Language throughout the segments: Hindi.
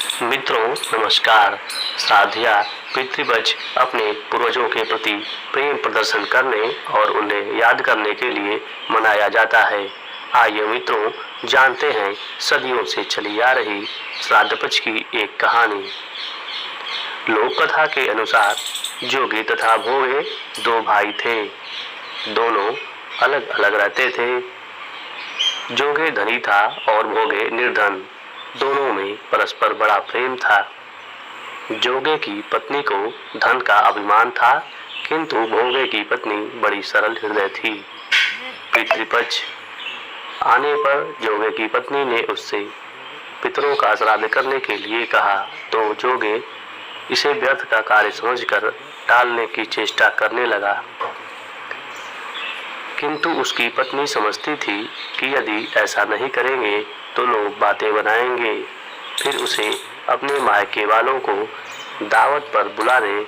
मित्रों नमस्कार। श्राद्ध या पितृपक्ष अपने पूर्वजों के प्रति प्रेम प्रदर्शन करने और उन्हें याद करने के लिए मनाया जाता है। आइए मित्रों जानते हैं सदियों से चली आ रही श्राद्ध पक्ष की एक कहानी। लोक कथा के अनुसार जोगी तथा भोगे दो भाई थे। दोनों अलग अलग रहते थे। जोगे धनी था और भोगे निर्धन। दोनों में परस्पर बड़ा प्रेम था। जोगे की पत्नी को धन का अभिमान था, किंतु भोगे की पत्नी बड़ी सरल हृदय थी। पितृपक्ष आने पर जोगे की पत्नी ने उससे पितरों का श्राद्ध करने के लिए कहा, तो जोगे इसे व्यर्थ का कार्य समझकर टालने की चेष्टा करने लगा। किंतु उसकी पत्नी समझती थी कि यदि ऐसा नहीं करेंगे तो लोग बातें बनाएंगे। फिर उसे अपने मायके वालों को दावत पर बुलाने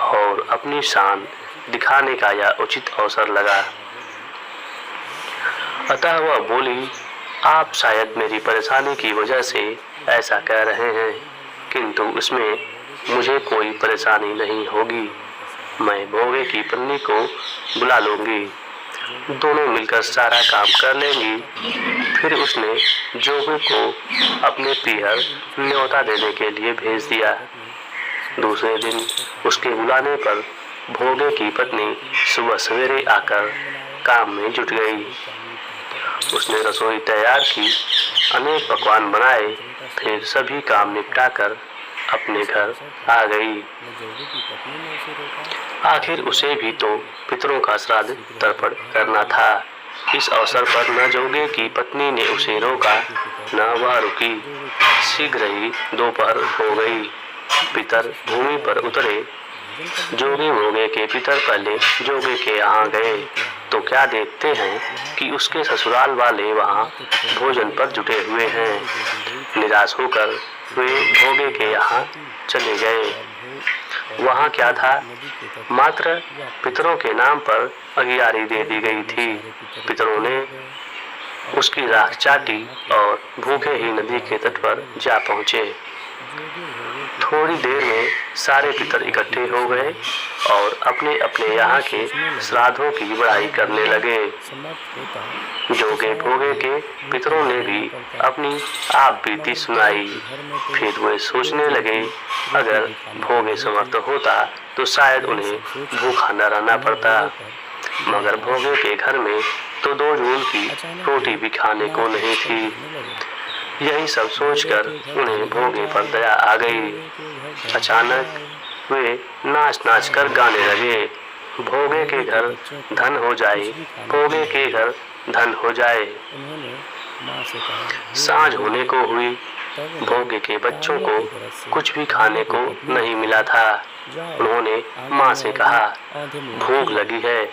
और अपनी शान दिखाने का यह उचित अवसर लगा। अतः वह बोली, आप शायद मेरी परेशानी की वजह से ऐसा कह रहे हैं, किंतु इसमें मुझे कोई परेशानी नहीं होगी। मैं भोगे की पत्नी को बुला लूंगी, दोनों मिलकर सारा काम कर लेंगी। फिर उसने जोगे को अपने पीहर न्योता देने के लिए भेज दिया। दूसरे दिन उसके बुलाने पर भोगे की पत्नी सुबह सवेरे आकर काम में जुट गई। उसने रसोई तैयार की, अनेक पकवान बनाए, फिर सभी काम निपटाकर अपने घर आ गई। आखिर उसे भी तो पितरों का श्राद्ध तर्पण करना था। इस अवसर पर न जोगे की पत्नी ने उसे रोका, न वह रुकी। शीघ्र ही दोपहर हो गई। पितर भूमि पर उतरे। जोगे भोगे के पितर पहले जोगे के यहाँ गए तो क्या देखते हैं कि उसके ससुराल वाले वहाँ भोजन पर जुटे हुए हैं। निराश होकर वे भोगे के यहाँ चले गए। वहाँ क्या था, मात्र पितरों के नाम पर अगियारी दे दी गई थी। पितरों ने उसकी राख चाटी और भूखे ही नदी के तट पर जा पहुँचे। थोड़ी देर में सारे पितर इकट्ठे हो गए और अपने अपने यहाँ के श्राद्धों की बड़ाई करने लगे। जोगे भोगे के पितरों ने भी अपनी आप बीती सुनाई। फिर वे सोचने लगे, अगर भोगे समर्थ होता तो शायद उन्हें भूखा न रहना पड़ता, मगर भोगे के घर में तो 2 जून की रोटी भी खाने को नहीं थी। यही सब सोचकर उन्हें भोगे पर दया आ गई। अचानक वे नाच नाच कर गाने लगे, भोगे के घर धन हो जाए, भोगे के घर धन हो जाए। सांझ होने को हुई। भोगे के बच्चों को कुछ भी खाने को नहीं मिला था। उन्होंने माँ से कहा, भूख लगी है।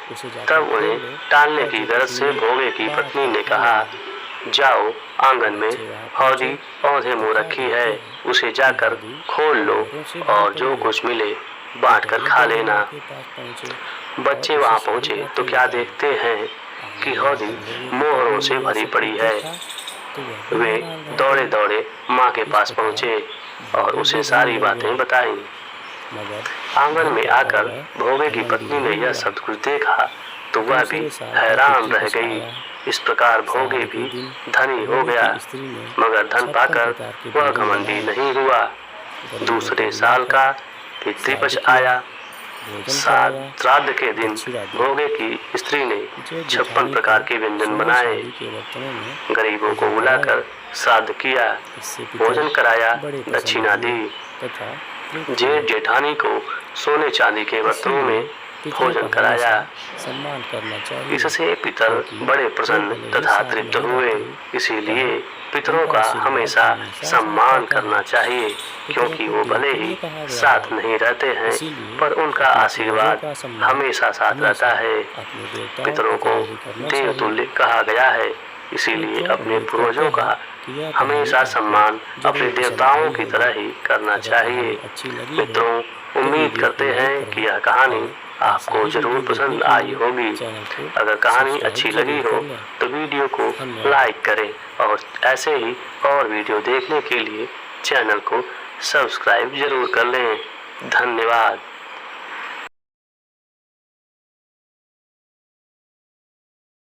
तब उन्हें टालने की गरज से भोगे की पत्नी ने कहा, जाओ आंगन में हौदी औंधे मुँह रखी है, उसे जाकर खोल लो और जो कुछ मिले बांट कर खा लेना। बच्चे वहाँ पहुँचे तो क्या देखते हैं कि हौदी मोहरों से भरी पड़ी है। वे दौड़े दौड़े माँ के पास पहुँचे और उसे सारी बातें बताईं। आंगन में आकर भोगे की पत्नी ने यह सब कुछ देखा तो वह भी हैरान रह गई। इस प्रकार भोगे भी धनी हो गया, मगर धन पाकर वह घमंडी नहीं हुआ। दूसरे साल का पितृपक्ष आया। श्राद्ध के दिन भोगे की स्त्री ने 56 प्रकार के व्यंजन बनाए। गरीबों को बुलाकर श्राद्ध किया, भोजन कराया, दक्षिणा दी। जेठ जेठानी को सोने चांदी के बर्तनों में भोजन कराया। इससे पितर बड़े प्रसन्न तथा तृप्त हुए। इसीलिए पितरों का हमेशा सम्मान करना चाहिए, क्योंकि वो भले ही साथ नहीं रहते हैं पर उनका आशीर्वाद हमेशा साथ रहता है। पितरों को देवतुल्य कहा गया है, इसीलिए अपने पूर्वजों का हमेशा सम्मान अपने देवताओं की तरह ही करना चाहिए। मित्रों, उम्मीद करते हैं कि यह कहानी आपको जरूर पसंद आई होगी। अगर कहानी अच्छी लगी हो तो वीडियो को लाइक करें और ऐसे ही और वीडियो देखने के लिए चैनल को सब्सक्राइब जरूर कर लें। धन्यवाद।